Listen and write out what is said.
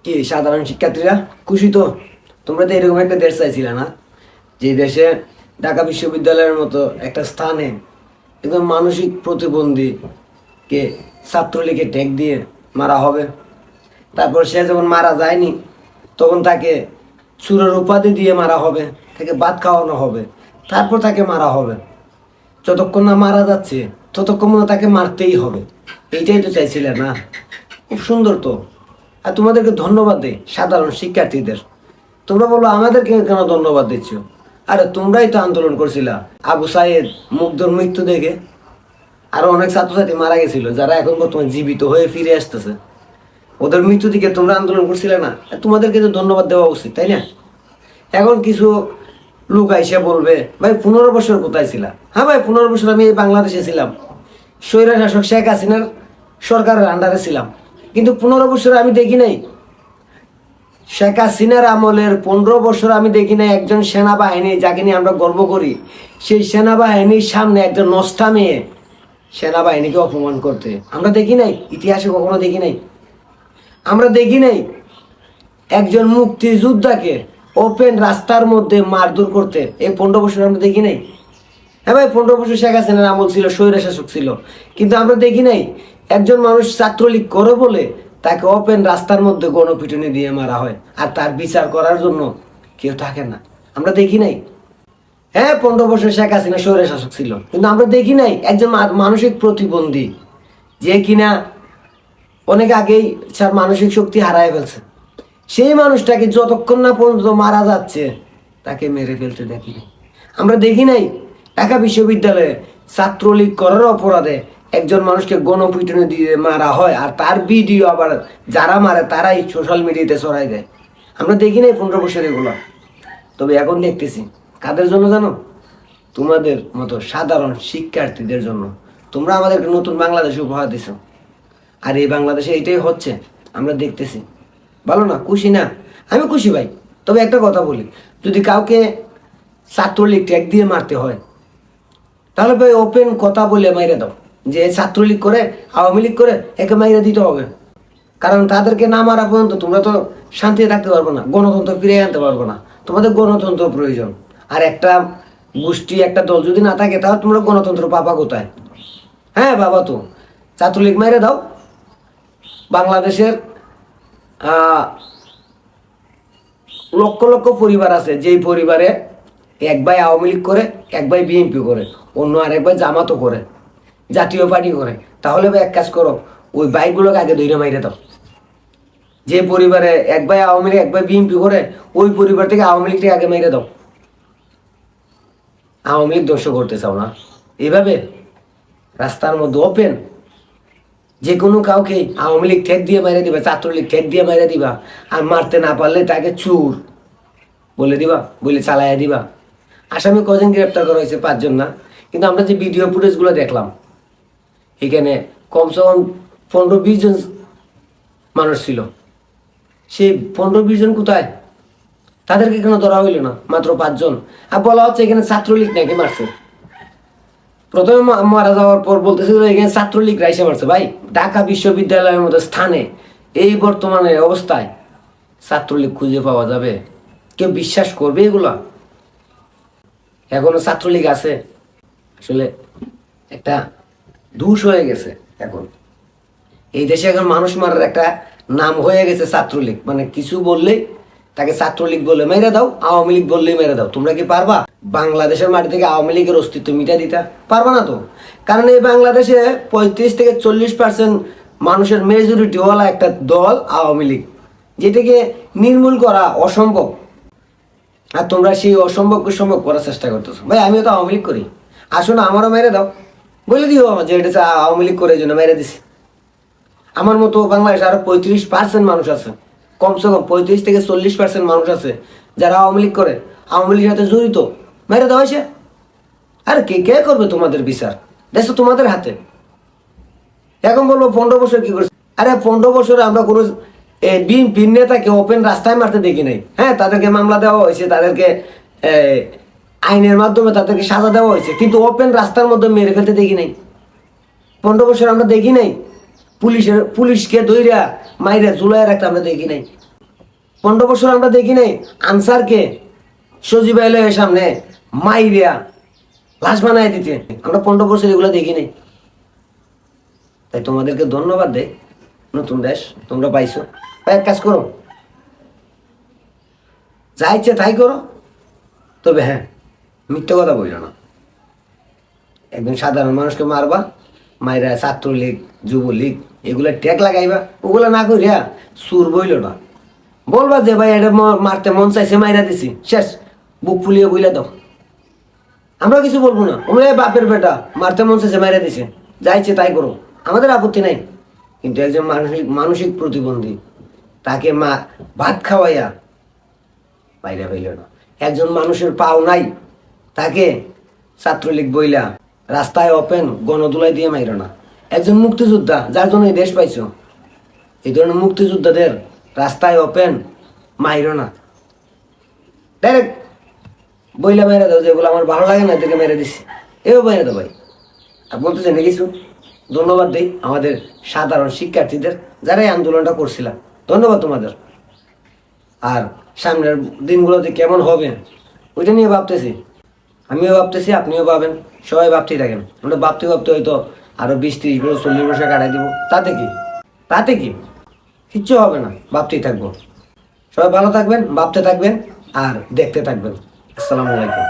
কি সাধারণ শিক্ষার্থীরা খুশি তো? তোমরা তো এরকম একটা দেশ চাইছিলে না, যে দেশে ঢাকা বিশ্ববিদ্যালয়ের মতো একটা স্থানে একদম মানসিক প্রতিবন্ধীকে ছাত্রলীগের ট্যাগ দিয়ে মারা হবে। তারপর সে যখন মারা যায়নি তখন তাকে চুরের উপাধি দিয়ে মারা হবে, তাকে ভাত খাওয়ানো হবে, তারপর তাকে মারা হবে। যতক্ষণ না মারা যাচ্ছে ততক্ষণ না তাকে মারতেই হবে। এইটাই তো চাইছিলে না? খুব সুন্দর তো। আর তোমাদেরকে ধন্যবাদ দেই সাধারণ শিক্ষার্থীদের। তোমরা বলো আমাদেরকে কেন ধন্যবাদ দিচ্ছ? আরে তোমরাই তো আন্দোলন করছিলা আবু সাইদ মুগ্ধর মৃত্যু দেখে। আরো অনেক ছাত্রছাত্রী মারা গেছিল যারা এখন বর্তমানে জীবিত হয়ে ফিরে আসতেছে। ওদের মৃত্যু দিকে তোমরা আন্দোলন করছিলে না? তোমাদেরকে তো ধন্যবাদ দেওয়া উচিত, তাই না? এখন কিছু লোক আইসে বলবে, ভাই 15 বছর কোথায় ছিলাম? হ্যাঁ ভাই, 15 বছর আমি এই বাংলাদেশে ছিলাম, স্বৈরা শাসক শেখ হাসিনার সরকারের আন্ডারে ছিলাম, কিন্তু 15 বছর আমি দেখি নাই শেখ হাসিনার আমলের 15 বছর আমি দেখি নাই একজন সেনাবাহিনী, যাকে নিয়ে আমরা গর্ব করি, সেই সেনাবাহিনীর সামনে একজন নষ্টা মেয়ে সেনাবাহিনীকে অপমান করতে আমরা দেখি নাই। ইতিহাসে কখনো দেখি নাই। আমরা দেখি নাই একজন মুক্তিযোদ্ধাকে ওপেন রাস্তার মধ্যে মারধর করতে। এই 15 বছর আমরা দেখি নাই। হ্যাঁ ভাই, 15 বছর শেখ হাসিনার আমল ছিল, স্বৈর শাসক ছিল, কিন্তু আমরা দেখি নাই একজন মানুষ ছাত্রলীগ করে বলে তাকে ওপেন রাস্তার মধ্যে গণপিটুনি দিয়ে মারা হয়, আর তার বিচার করার জন্য কেউ থাকে না। আমরা দেখি নাই। হ্যাঁ, 15 বছর শেখ হাসিনা স্বৈর শাসক ছিল, কিন্তু আমরা দেখি নাই একজন মানসিক প্রতিবন্ধী, যে কিনা অনেক আগেই তার মানসিক শক্তি হারায় ফেলছে, সেই মানুষটাকে যতক্ষণ না পর্যন্ত মারা যাচ্ছে তাকে মেরে ফেলতে দেখি নাই। আমরা দেখি নাই ঢাকা বিশ্ববিদ্যালয়ে ছাত্রলীগ করার অপরাধে একজন মানুষকে গণপিটুনি দিয়ে মারা হয়, আর তার ভিডিও আবার যারা মারে তারাই সোশ্যাল মিডিয়াতে ছড়াই দেয়। আমরা দেখি নাই 15 বছর এগুলো। তবে এখন দেখতেছি কাদের জন্য জানো? তোমাদের মতো সাধারণ শিক্ষার্থীদের জন্য। তোমরা আমাদেরকে নতুন বাংলাদেশ উপহার দিছো, আর এই বাংলাদেশে এইটাই হচ্ছে, আমরা দেখতেছি। ভালো না? খুশি না? আমি খুশি ভাই। তবে একটা কথা বলি, যদি কাউকে ছাত্রলীগ ট্যাগ দিয়ে মারতে হয় তাহলে ভাই ওপেন কথা বলে মাইরে দাও, যে ছাত্রলীগ করে, আওয়ামী লীগ করে, একে মাইরে দিতে হবে। কারণ তাদেরকে না মারা পর্যন্ত তোমরা তো শান্তিতে থাকতে পারবো না, গণতন্ত্র ফিরে আনতে পারবো না। তোমাদের গণতন্ত্র প্রয়োজন। আর একটা গোষ্ঠী, একটা দল যদি না থাকে তাহলে তোমরা গণতন্ত্র পাবা কোথায়? হ্যাঁ বাবা, তো ছাত্রলীগ মাইরে দাও। বাংলাদেশের লক্ষ লক্ষ পরিবার আছে, যেই পরিবারে এক ভাই আওয়ামী লীগ করে, এক ভাই বিএনপি করে, অন্য আরেক ভাই জামাতও করে, জাতীয় পার্টি করে। তাহলে ভাই এক কাজ করো, ওই বাইকগুলোকে আগে ধরে মাইরে দাও। যে পরিবারে এক ভাই আওয়ামী লীগ, এক ভাই বিএনপি করে, ওই পরিবার থেকে আওয়ামী লীগটাকে আগে মাইরে দাও। আওয়ামী লীগ ধ্বংস করতে চাও না? এভাবে রাস্তার মধ্যে ওপেন যে কোনো কাউকে আওয়ামী লীগ ঠেক দিয়ে মাইরে দিবা, ছাত্রলীগ ঠেক দিয়ে মাইরে দিবা, আর মারতে না পারলে তাকে চুর বলে দিবা, বলে চালাইয়া দিবা। আসামি কজন গ্রেপ্তার করা হয়েছে? 5 জন না? কিন্তু আমরা যে ভিডিও ফুটেজগুলো দেখলাম, এখানে কমসে কম 15-20 জন মানুষ ছিল। সেই 15-20 জন কোথায়? তাদেরকে কেন ধরা হইল না? মাত্র 5 জন। আর বলা হচ্ছে এখানে ছাত্রলীগ নাকি মারছে। প্রথমে মারা যাওয়ার পর বলতেছিল এখানে ছাত্রলীগ রাইসে মারছে। ভাই, ঢাকা বিশ্ববিদ্যালয়ের মতো স্থানে এই বর্তমানে অবস্থায় ছাত্রলীগ খুঁজে পাওয়া যাবে? কেউ বিশ্বাস করবে এগুলা? এখনো ছাত্রলীগ আছে? আসলে একটা দুষ হয়ে গেছে। এখন এই দেশে এখন মানুষ মারার একটা নাম হয়ে গেছে ছাত্রলীগ। মানে কিছু বললেই তাকে ছাত্রলীগ বলে মেরে দাও, আওয়ামী লীগ বললেই মেরে দাও। তোমরা কি পারবা বাংলাদেশের মাটি থেকে আওয়ামী লীগের অস্তিত্ব মিটা দিতে? পারবা না তো। কারণ এই বাংলাদেশে 35 থেকে 40% মানুষের মেজরিটিওয়ালা একটা দল আওয়ামী লীগ, যেটাকে নির্মূল করা অসম্ভব। আর তোমরা সেই অসম্ভবকে সম্ভব করার চেষ্টা করতেছো। ভাই, আমিও তো আওয়ামী লীগ করি, আসো না আমারও মেরে দাও, বলে দিও আমার যে এটা আওয়ামী লীগ করে, এই জন্য মেরে দিছি। আমার মতো বাংলাদেশে আরো 35% মানুষ আছে, কমসে কম 35 থেকে 40% মানুষ আছে যারা আওয়ামী লীগ করে, আওয়ামী লীগের সাথে জড়িত। মেরে দেওয়া হয়েছে। আর কে কে করবে তোমাদের বিচার? দেশ তো তোমাদের হাতে। এখন বলবো 15 বছর কি করছে? আরে 15 বছরে আমরা কোনো বিএনপি নেতাকে ওপেন রাস্তায় মারতে দেখি নাই। হ্যাঁ, তাদেরকে মামলা দেওয়া হয়েছে, তাদেরকে আইনের মাধ্যমে তাদেরকে সাজা দেওয়া হয়েছে, কিন্তু ওপেন রাস্তার মধ্যে মেরে ফেলতে দেখি নাই। 15 বছর আমরা দেখি নাই পুলিশকে দইরা মাইরা ঝুলাই রাখতে আমরা দেখি নাই। 15 বছর আমরা দেখি নাই আনসারকে সজীব এর সামনে মাইরিয়া লাশ বানায় দিতে। আমরা 15 বছর এগুলো দেখি নাই। তাই তোমাদেরকে ধন্যবাদ দেয়, নতুন দেশ তোমরা পাইছো। এক কাজ করো, যা ইচ্ছে তাই করো, তবে হ্যাঁ মিথ্যে কথা বললো না। একজন সাধারণ মানুষকে মারবা, মাইরা ছাত্রলীগ যুবলীগ এগুলা ট্যাগ লাগাইবা, ওগুলা না করিয়া সুর বইল না, বলবা যে ভাই এটা মারতে মন চাইছে মাইরা দিছি, শেষ, বুক ফুলিয়ে বইলা দাও। আমরা কিছু বলবো না, ওমরা বাপের বেটা মারতে মন চাইছে মাইরা দিছে, যাইছে তাই করো, আমাদের আপত্তি নাই। কিন্তু একজন মানসিক মানসিক প্রতিবন্ধী তাকে ভাত খাওয়াইয়া বাইরে হইল না। একজন মানুষের পাও নাই তাকে ছাত্রলীগ বইলা রাস্তায় ওপেন গণদুলাই দিয়ে মাইর না। একজন মুক্তিযোদ্ধা যার জন্য এই দেশ পাইছো, এই ধরনের মুক্তিযোদ্ধাদের রাস্তায় ওপেন মাইর না, ডাইরেক্ট বইলা মেরে দাও যেগুলো আমার ভালো লাগে না এদেরকে মেরে দিচ্ছি, এও মেরে দাও ভাই। আর বলতেছেন কিছু ধন্যবাদ দিই আমাদের সাধারণ শিক্ষার্থীদের যারা এই আন্দোলনটা করছিলাম, ধন্যবাদ তোমাদের। আর সামনের দিনগুলোতে কেমন হবে ওইটা নিয়ে ভাবতেছি, আমিও ভাবতেছি, আপনিও ভাবেন, সবাই ভাবতেই থাকেন। আমরা ভাবতে ভাবতে হয়তো আরো 20-30 বছর 40 বছর কাটাই দিব, তাতে কি, তাতে কি, কিচ্ছু হবে না, ভাবতেই থাকবো। সবাই ভালো থাকবেন, ভাবতে থাকবেন আর দেখতে থাকবেন। আসসালামু আলাইকুম।